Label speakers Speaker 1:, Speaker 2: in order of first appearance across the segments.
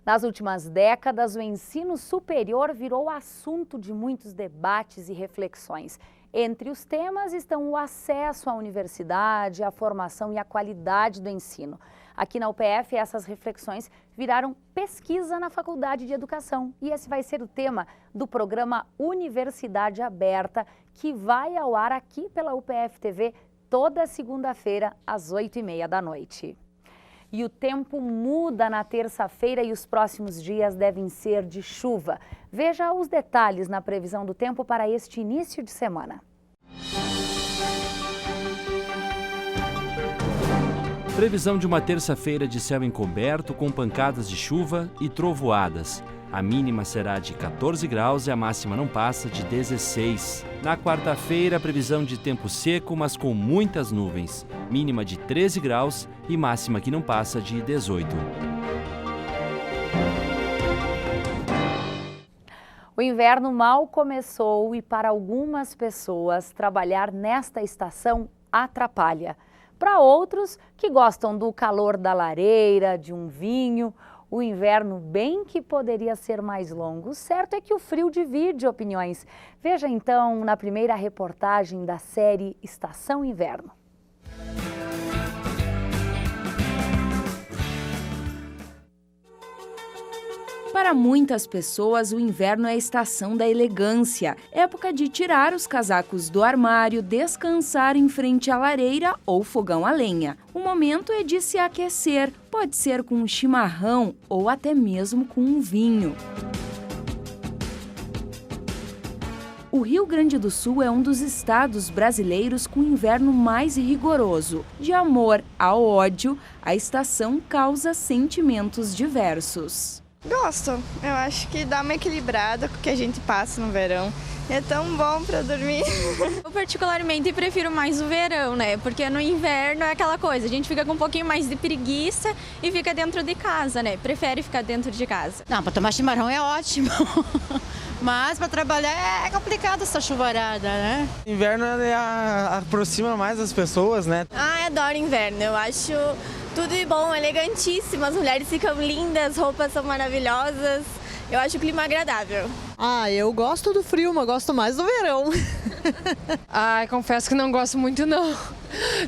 Speaker 1: Nas últimas décadas, o ensino superior virou assunto de muitos debates e reflexões. Entre os temas estão o acesso à universidade, a formação e a qualidade do ensino. Aqui na UPF, essas reflexões viraram pesquisa na Faculdade de Educação. E esse vai ser o tema do programa Universidade Aberta, que vai ao ar aqui pela UPF TV toda segunda-feira, às 8h30 da noite. E o tempo muda na terça-feira e os próximos dias devem ser de chuva. Veja os detalhes na previsão do tempo para este início de semana.
Speaker 2: Previsão de uma terça-feira de céu encoberto com pancadas de chuva e trovoadas. A mínima será de 14 graus e a máxima não passa de 16. Na quarta-feira, previsão de tempo seco, mas com muitas nuvens. Mínima de 13 graus e máxima que não passa de 18.
Speaker 1: O inverno mal começou e para algumas pessoas trabalhar nesta estação atrapalha. Para outros que gostam do calor da lareira, de um vinho, o inverno bem que poderia ser mais longo. O certo é que o frio divide opiniões. Veja então na primeira reportagem da série Estação Inverno.
Speaker 3: Para muitas pessoas, o inverno é a estação da elegância, época de tirar os casacos do armário, descansar em frente à lareira ou fogão a lenha. O momento é de se aquecer, pode ser com um chimarrão ou até mesmo com um vinho. O Rio Grande do Sul é um dos estados brasileiros com inverno mais rigoroso. De amor ao ódio, a estação causa sentimentos diversos.
Speaker 4: Gosto, eu acho que dá uma equilibrada com o que a gente passa no verão. É tão bom para dormir.
Speaker 5: Eu particularmente prefiro mais o verão, né? Porque no inverno é aquela coisa, a gente fica com um pouquinho mais de preguiça e fica dentro de casa, né? Prefere ficar dentro de casa.
Speaker 6: Não, para tomar chimarrão é ótimo. Mas para trabalhar é complicado essa chuvarada, né?
Speaker 7: Inverno aproxima mais as pessoas, né?
Speaker 8: Eu adoro inverno, eu acho tudo de bom, elegantíssimo, as mulheres ficam lindas, as roupas são maravilhosas, eu acho o clima agradável.
Speaker 9: Eu gosto do frio, mas gosto mais do verão.
Speaker 10: Confesso que não gosto muito não.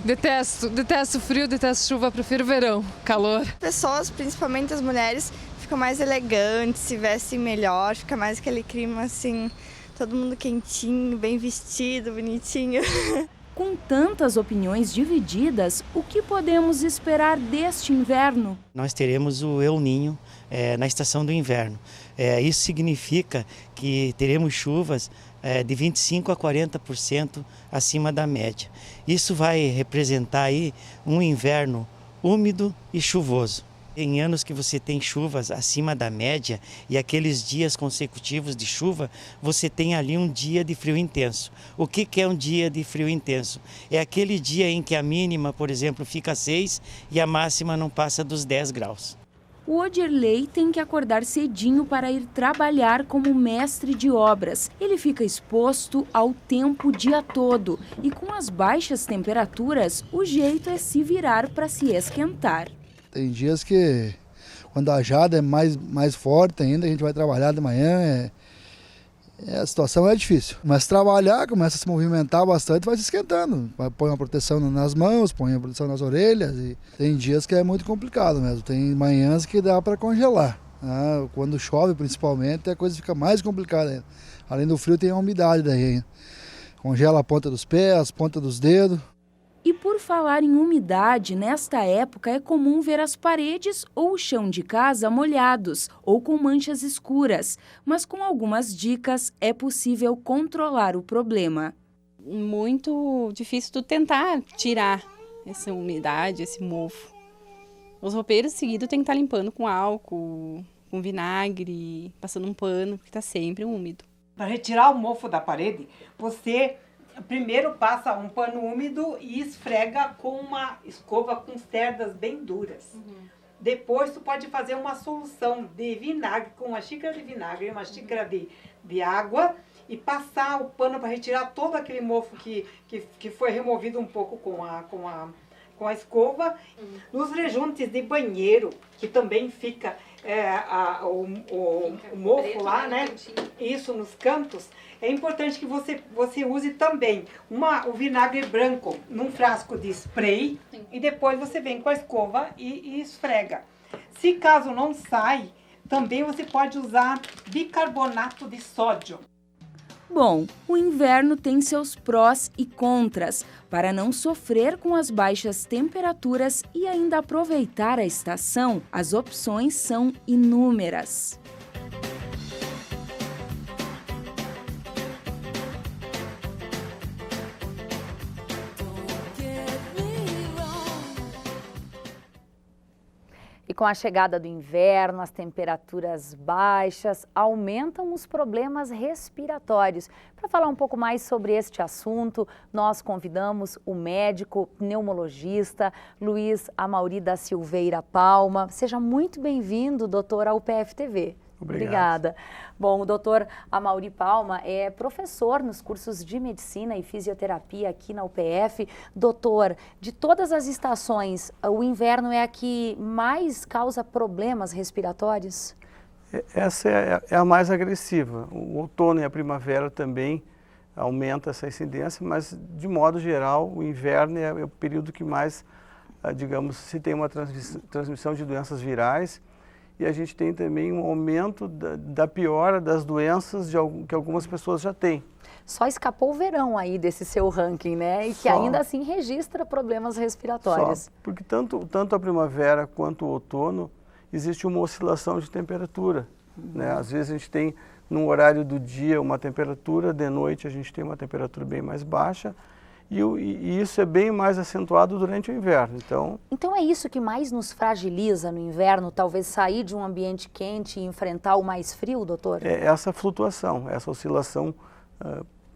Speaker 10: Detesto frio, detesto chuva, prefiro verão, calor.
Speaker 4: Pessoas, principalmente as mulheres, ficam mais elegantes, se vestem melhor, fica mais aquele clima assim, todo mundo quentinho, bem vestido, bonitinho.
Speaker 3: Com tantas opiniões divididas, o que podemos esperar deste inverno?
Speaker 11: Nós teremos o El Niño na estação do inverno. Isso significa que teremos chuvas de 25% a 40% acima da média. Isso vai representar aí um inverno úmido e chuvoso. Em anos que você tem chuvas acima da média e aqueles dias consecutivos de chuva, você tem ali um dia de frio intenso. O que é um dia de frio intenso? É aquele dia em que a mínima, por exemplo, fica 6 e a máxima não passa dos 10 graus.
Speaker 3: O Odirley tem que acordar cedinho para ir trabalhar como mestre de obras. Ele fica exposto ao tempo o dia todo e com as baixas temperaturas, o jeito é se virar para se esquentar.
Speaker 12: Tem dias que, quando a geada é mais forte ainda, a gente vai trabalhar de manhã, a situação é difícil. Mas trabalhar, começa a se movimentar bastante, vai se esquentando. Põe uma proteção nas mãos, põe uma proteção nas orelhas. E tem dias que é muito complicado mesmo, tem manhãs que dá para congelar. Quando chove, principalmente, a coisa fica mais complicada ainda. Além do frio, tem a umidade daí. Congela a ponta dos pés, a ponta dos dedos.
Speaker 3: E por falar em umidade, nesta época é comum ver as paredes ou o chão de casa molhados ou com manchas escuras, mas com algumas dicas é possível controlar o problema.
Speaker 13: Muito difícil tu tentar tirar essa umidade, esse mofo. Os roupeiros seguidos tem que estar limpando com álcool, com vinagre, passando um pano, porque está sempre úmido.
Speaker 14: Para retirar o mofo da parede, você primeiro passa um pano úmido e esfrega com uma escova com cerdas bem duras. Depois tu pode fazer uma solução de vinagre, com uma xícara de vinagre e uma xícara de água e passar o pano para retirar todo aquele mofo que foi removido um pouco com a escova. Nos rejuntes de banheiro, que também fica o mofo lá, né? Isso, nos cantos. É importante que você use também o vinagre branco num frasco de spray. Sim. E depois você vem com a escova e esfrega. Se caso não sai, também você pode usar bicarbonato de sódio.
Speaker 3: Bom, o inverno tem seus prós e contras. Para não sofrer com as baixas temperaturas e ainda aproveitar a estação, as opções são inúmeras.
Speaker 1: E com a chegada do inverno, as temperaturas baixas aumentam os problemas respiratórios. Para falar um pouco mais sobre este assunto, nós convidamos o médico pneumologista Luiz Amaury da Silveira Palma. Seja muito bem-vindo, doutor, ao PFTV. Obrigada. Bom, o doutor Amaury Palma é professor nos cursos de Medicina e Fisioterapia aqui na UPF. Doutor, de todas as estações, o inverno é a que mais causa problemas respiratórios?
Speaker 15: Essa é a mais agressiva. O outono e a primavera também aumenta essa incidência, mas de modo geral o inverno é o período que mais, digamos, se tem uma transmissão de doenças virais. E a gente tem também um aumento da piora das doenças que algumas pessoas já têm.
Speaker 1: Só escapou o verão aí desse seu ranking, né? E que ainda assim registra problemas respiratórios.
Speaker 15: Só, porque tanto a primavera quanto o outono existe uma oscilação de temperatura. Né? Às vezes a gente tem, no horário do dia, uma temperatura, de noite a gente tem uma temperatura bem mais baixa. E isso é bem mais acentuado durante o inverno.
Speaker 1: Então é isso que mais nos fragiliza no inverno, talvez sair de um ambiente quente e enfrentar o mais frio, doutor?
Speaker 15: É essa flutuação, essa oscilação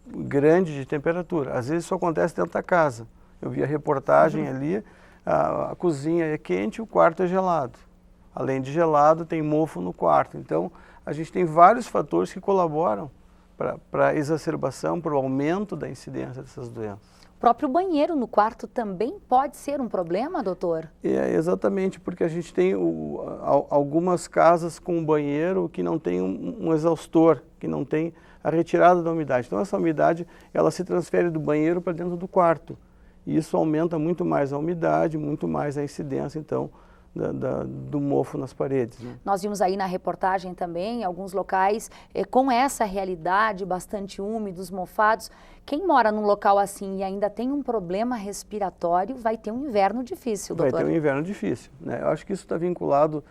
Speaker 15: grande de temperatura. Às vezes isso acontece dentro da casa. Eu vi a reportagem ali, a cozinha é quente e o quarto é gelado. Além de gelado, tem mofo no quarto. Então a gente tem vários fatores que colaboram para a exacerbação, para o aumento da incidência dessas doenças.
Speaker 1: O próprio banheiro no quarto também pode ser um problema, doutor?
Speaker 15: Exatamente, porque a gente tem algumas casas com banheiro que não tem um exaustor, que não tem a retirada da umidade. Então essa umidade, ela se transfere do banheiro para dentro do quarto. E isso aumenta muito mais a umidade, muito mais a incidência, então, do mofo nas paredes. Né?
Speaker 1: Nós vimos aí na reportagem também alguns locais com essa realidade, bastante úmidos, mofados. Quem mora num local assim e ainda tem um problema respiratório vai ter um inverno difícil, doutor.
Speaker 15: Vai ter um inverno difícil. Né? Eu acho que isso está vinculado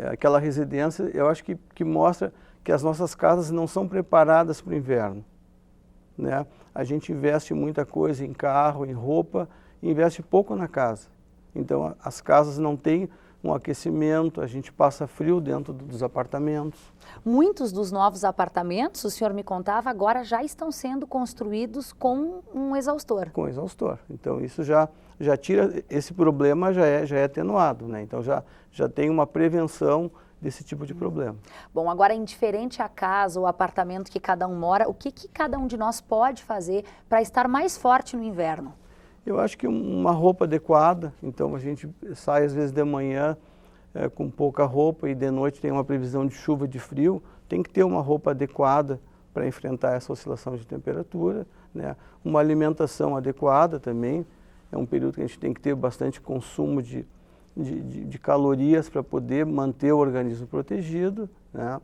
Speaker 15: àquela residência, eu acho que mostra que as nossas casas não são preparadas para o inverno. Né? A gente investe muita coisa em carro, em roupa, e investe pouco na casa. Então, as casas não têm um aquecimento, a gente passa frio dentro dos apartamentos.
Speaker 1: Muitos dos novos apartamentos, o senhor me contava, agora já estão sendo construídos com um exaustor.
Speaker 15: Com exaustor. Então, isso já tira, esse problema já é atenuado, né? Então, já tem uma prevenção desse tipo de problema.
Speaker 1: Bom, agora, indiferente a casa ou apartamento que cada um mora, o que cada um de nós pode fazer para estar mais forte no inverno?
Speaker 15: Eu acho que uma roupa adequada, então a gente sai às vezes de manhã com pouca roupa e de noite tem uma previsão de chuva, de frio, tem que ter uma roupa adequada para enfrentar essa oscilação de temperatura, né? Uma alimentação adequada também, é um período que a gente tem que ter bastante consumo de calorias para poder manter o organismo protegido, né?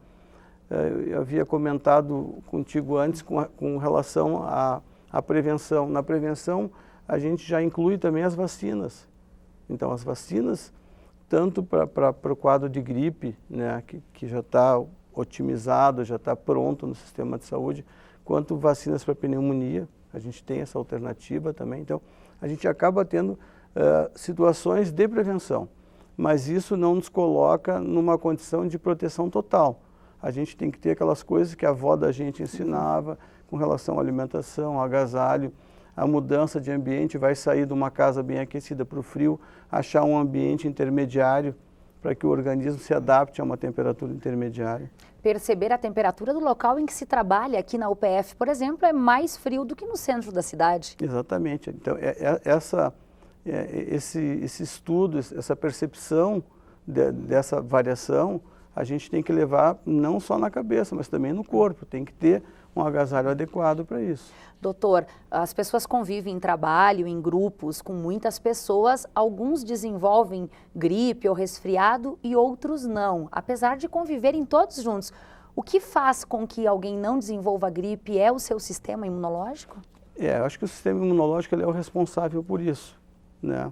Speaker 15: Eu havia comentado contigo antes com relação à prevenção. Na prevenção, a gente já inclui também as vacinas. Então, as vacinas, tanto para o quadro de gripe, né, que já está otimizado, já está pronto no sistema de saúde, quanto vacinas para pneumonia, a gente tem essa alternativa também. Então, a gente acaba tendo situações de prevenção, mas isso não nos coloca numa condição de proteção total. A gente tem que ter aquelas coisas que a avó da gente ensinava com relação à alimentação, ao agasalho, a mudança de ambiente, vai sair de uma casa bem aquecida para o frio, achar um ambiente intermediário para que o organismo se adapte a uma temperatura intermediária.
Speaker 1: Perceber a temperatura do local em que se trabalha. Aqui na UPF, por exemplo, é mais frio do que no centro da cidade.
Speaker 15: Exatamente. Então, esse estudo, essa percepção dessa variação, a gente tem que levar não só na cabeça, mas também no corpo. Tem que ter um agasalho adequado para isso.
Speaker 1: Doutor, as pessoas convivem em trabalho, em grupos, com muitas pessoas. Alguns desenvolvem gripe ou resfriado e outros não, apesar de conviverem todos juntos. O que faz com que alguém não desenvolva gripe é o seu sistema imunológico?
Speaker 15: Eu acho que o sistema imunológico ele é o responsável por isso, né?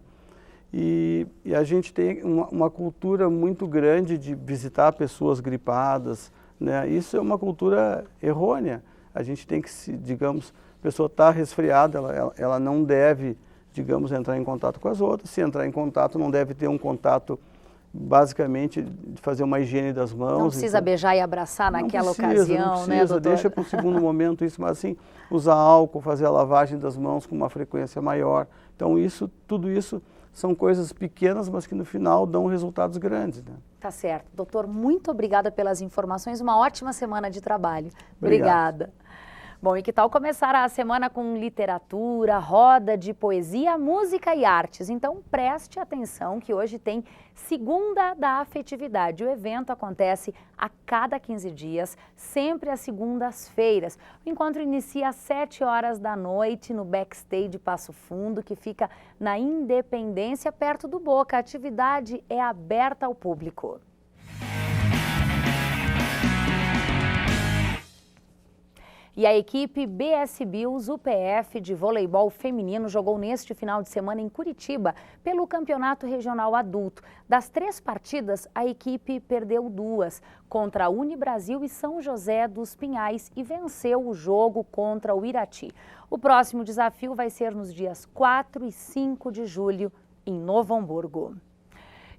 Speaker 15: E a gente tem uma cultura muito grande de visitar pessoas gripadas, né? Isso é uma cultura errônea. A gente tem que, digamos, a pessoa está resfriada, ela não deve, digamos, entrar em contato com as outras. Se entrar em contato, não deve ter um contato, basicamente, de fazer uma higiene das mãos.
Speaker 1: Não precisa beijar e abraçar naquela ocasião, né, doutor?
Speaker 15: Deixa para um segundo momento isso, mas assim, usar álcool, fazer a lavagem das mãos com uma frequência maior. Então, tudo isso são coisas pequenas, mas que no final dão resultados grandes, né?
Speaker 1: Tá certo. Doutor, muito obrigada pelas informações. Uma ótima semana de trabalho.
Speaker 15: Obrigado.
Speaker 1: Obrigada. Bom, e que tal começar a semana com literatura, roda de poesia, música e artes? Então preste atenção que hoje tem Segunda da Afetividade. O evento acontece a cada 15 dias, sempre às segundas-feiras. O encontro inicia às 7 horas da noite no Backstage Passo Fundo, que fica na Independência, perto do Boca. A atividade é aberta ao público. E a equipe BS Bills UPF de voleibol feminino jogou neste final de semana em Curitiba pelo Campeonato Regional Adulto. Das 3 partidas, a equipe perdeu 2 contra a Unibrasil e São José dos Pinhais e venceu o jogo contra o Irati. O próximo desafio vai ser nos dias 4 e 5 de julho em Novo Hamburgo.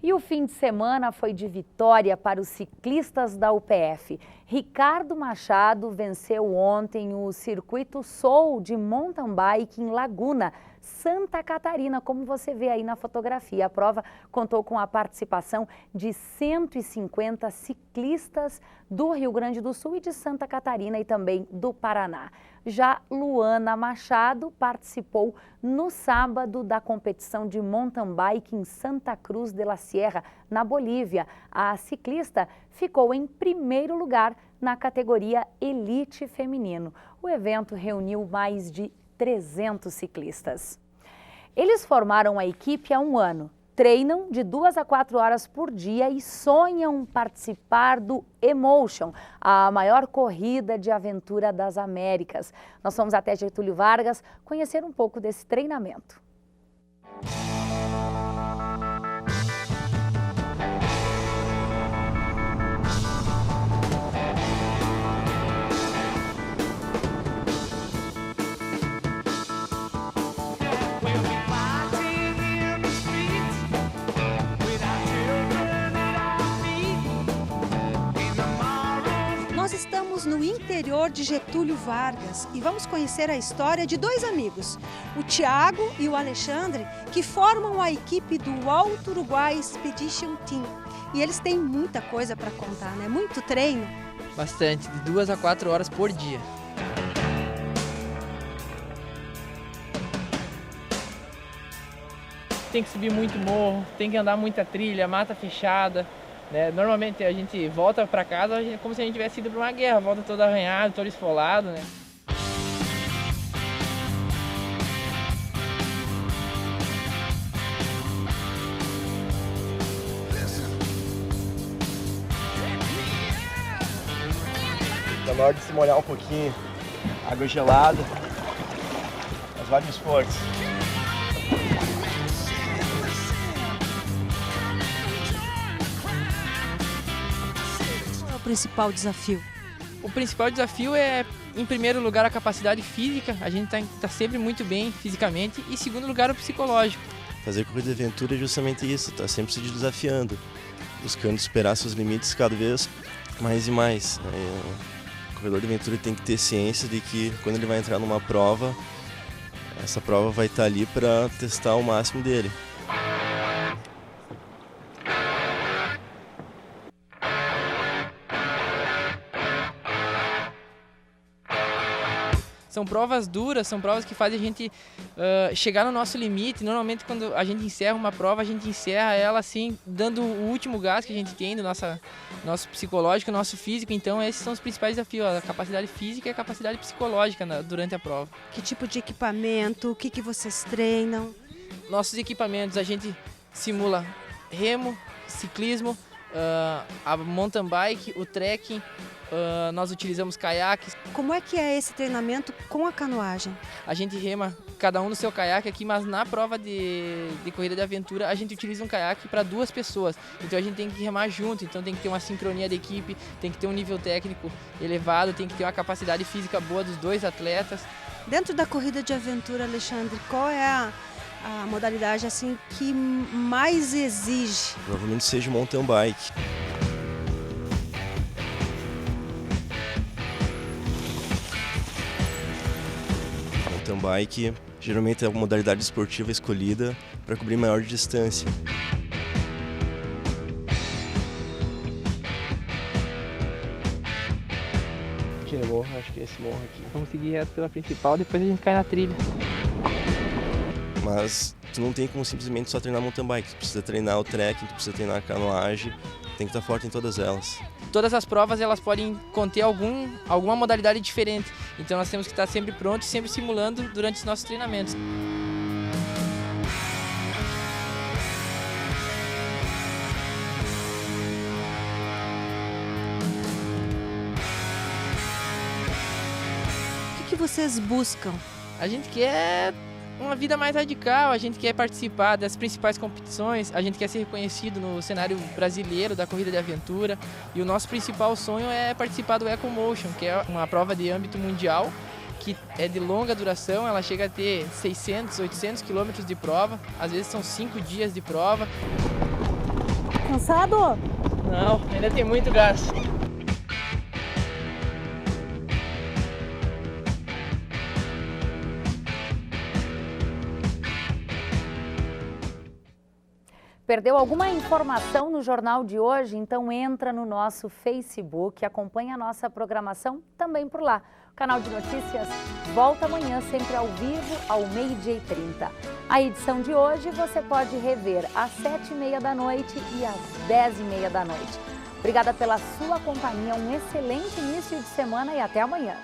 Speaker 1: E o fim de semana foi de vitória para os ciclistas da UPF. Ricardo Machado venceu ontem o Circuito Soul de Mountain Bike em Laguna, Santa Catarina, como você vê aí na fotografia. A prova contou com a participação de 150 ciclistas do Rio Grande do Sul e de Santa Catarina e também do Paraná. Já Luana Machado participou no sábado da competição de mountain bike em Santa Cruz de la Sierra, na Bolívia. A ciclista ficou em primeiro lugar na categoria Elite Feminino. O evento reuniu mais de 300 ciclistas. Eles formaram a equipe há 1 ano. Treinam de 2 a 4 horas por dia e sonham participar do Emotion, a maior corrida de aventura das Américas. Nós fomos até Getúlio Vargas conhecer um pouco desse treinamento.
Speaker 16: Nós estamos no interior de Getúlio Vargas e vamos conhecer a história de 2 amigos, o Tiago e o Alexandre, que formam a equipe do Alto Uruguai Expedition Team. E eles têm muita coisa para contar, né? Muito treino.
Speaker 17: Bastante, de 2 a 4 horas por dia. Tem que subir muito morro, tem que andar muita trilha, mata fechada. Né? Normalmente a gente volta para casa como se a gente tivesse ido para uma guerra, volta todo arranhado, todo esfolado, né?
Speaker 18: Tá na hora de se molhar um pouquinho, água gelada, mas vai no esforço.
Speaker 16: O principal desafio?
Speaker 17: O principal desafio é, em primeiro lugar, a capacidade física. A gente tá sempre muito bem fisicamente. E, em segundo lugar, o psicológico.
Speaker 19: Fazer corrida de aventura é justamente isso, tá sempre se desafiando, buscando superar seus limites cada vez mais e mais. O corredor de aventura tem que ter ciência de que quando ele vai entrar numa prova, essa prova vai estar ali para testar o máximo dele.
Speaker 17: São provas duras, são provas que fazem a gente chegar no nosso limite. Normalmente quando a gente encerra uma prova, a gente encerra ela assim, dando o último gás que a gente tem do nosso psicológico, nosso físico. Então esses são os principais desafios, a capacidade física e a capacidade psicológica durante a prova.
Speaker 16: Que tipo de equipamento, o que vocês treinam?
Speaker 17: Nossos equipamentos, a gente simula remo, ciclismo, a mountain bike, o trekking, nós utilizamos caiaques.
Speaker 16: Como é que é esse treinamento com a canoagem?
Speaker 17: A gente rema cada um no seu caiaque aqui, mas na prova de corrida de aventura a gente utiliza um caiaque para 2 pessoas. Então a gente tem que remar junto, então tem que ter uma sincronia da equipe, tem que ter um nível técnico elevado, tem que ter uma capacidade física boa dos 2 atletas.
Speaker 16: Dentro da corrida de aventura, Alexandre, qual é a modalidade assim que mais exige?
Speaker 19: Provavelmente seja mountain bike. Mountain bike geralmente é a modalidade esportiva escolhida para cobrir maior distância.
Speaker 17: Aqui no morro, acho que é esse morro aqui. Vamos seguir reto pela principal, depois a gente cai na trilha.
Speaker 19: Mas tu não tem como simplesmente só treinar mountain bike, tu precisa treinar o trekking, tu precisa treinar a canoagem, tem que estar forte em todas elas.
Speaker 17: Todas as provas elas podem conter alguma modalidade diferente, então nós temos que estar sempre prontos, sempre simulando durante os nossos treinamentos.
Speaker 16: O que vocês buscam?
Speaker 17: A gente quer uma vida mais radical, a gente quer participar das principais competições, a gente quer ser reconhecido no cenário brasileiro da corrida de aventura e o nosso principal sonho é participar do EcoMotion, que é uma prova de âmbito mundial que é de longa duração, ela chega a ter 600, 800 quilômetros de prova, às vezes são 5 dias de prova.
Speaker 16: Cansado?
Speaker 17: Não, ainda tem muito gás.
Speaker 1: Perdeu alguma informação no jornal de hoje? Então entra no nosso Facebook, acompanha a nossa programação também por lá. O canal de notícias volta amanhã, sempre ao vivo, ao 12h30. A edição de hoje você pode rever às 7h30 da noite e às 10h30 da noite. Obrigada pela sua companhia, um excelente início de semana e até amanhã.